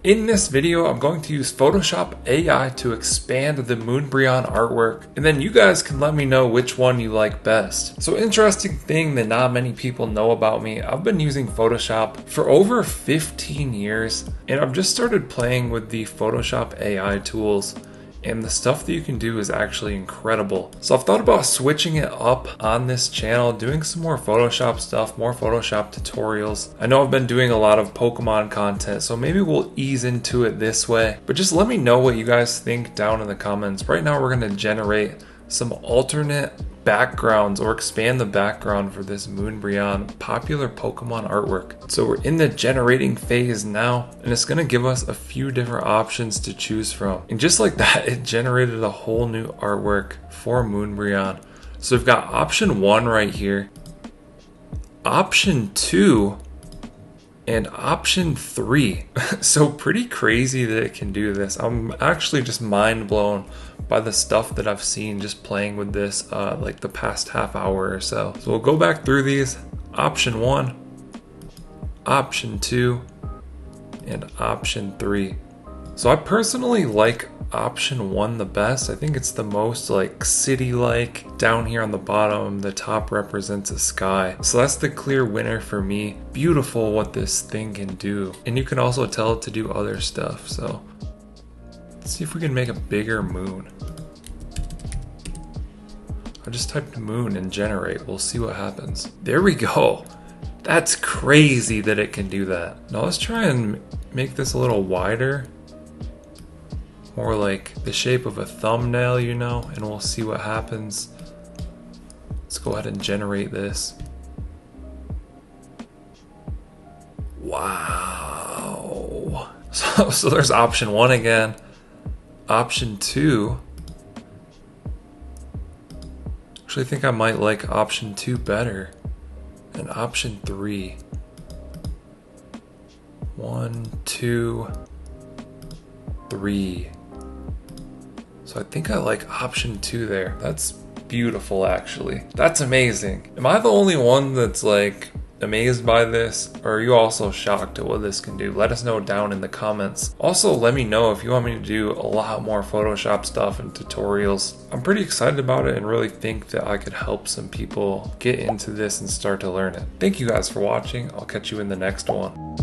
In this video, I'm going to use Photoshop AI to expand the Moonbreon artwork, and then you guys can let me know which one you like best. So interesting thing that not many people know about me, I've been using Photoshop for over 15 years, and I've just started playing with the Photoshop AI tools. And the stuff that you can do is actually incredible. So I've thought about switching it up on this channel, doing some more Photoshop stuff, more Photoshop tutorials. I know I've been doing a lot of Pokemon content, so maybe we'll ease into it this way. But just let me know what you guys think down in the comments. Right now we're gonna generate some alternate backgrounds or expand the background for this Moonbreon popular Pokemon artwork. So we're in the generating phase now, and it's gonna give us a few different options to choose from. And just like that, it generated a whole new artwork for Moonbreon. So we've got option 1 right here, option 2, and option 3. So pretty crazy that it can do this. I'm actually just mind blown by the stuff that I've seen just playing with this like the past half hour or so. So we'll go back through these. Option 1, option 2, and option 3. So I personally like option 1 the best. I think it's the most like city-like. Down here on the bottom, the top represents a sky. So that's the clear winner for me. Beautiful what this thing can do. And you can also tell it to do other stuff. So let's see if we can make a bigger moon. I just typed moon and generate. We'll see what happens. There we go. That's crazy that it can do that. Now let's try and make this a little wider. More like the shape of a thumbnail, you know, and we'll see what happens. Let's go ahead and generate this. Wow. So there's option 1 again. Option 2. Actually, I think I might like option 2 better. And option 3. 1, 2, 3. So I think I like option 2 there. That's beautiful, actually. That's amazing. Am I the only one that's like amazed by this, or are you also shocked at what this can do? Let us know down in the comments. Also, let me know if you want me to do a lot more Photoshop stuff and tutorials. I'm pretty excited about it and really think that I could help some people get into this and start to learn it. Thank you guys for watching. I'll catch you in the next one.